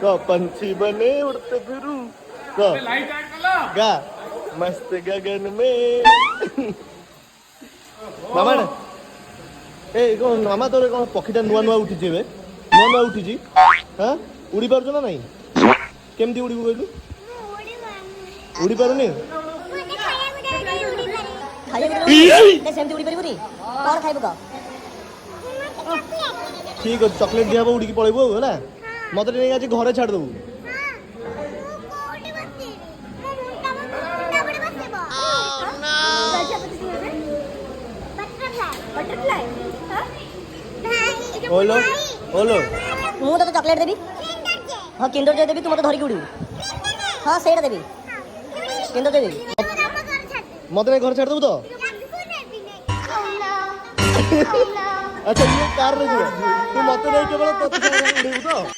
गा पंछी बने उड़ते फिरूं गा गा मस्त गगन में मामा ना ए कौन मामा तोरे कौन पक्षीटा नुआ नुआ उठी नुआ नुआ उठी हाँ उड़ी पार ना नहीं केमती उड़ी कहलु उड़ी पारुनी ठीक अच्छे चॉकलेट दिया उड़ी पलैबू है मत नहीं आज घरे छाड़देबू बोलो बोलो मुझे तो चॉकलेट देवी हाँ किंडर जॉय देवी तू मत धरिक उड़ू हाँ सेटा देवी किंडर देवी मत नहीं घर छाड़ देबू तो अच्छा ये कार रे तू मत नहीं केवल तो उड़ेबू तो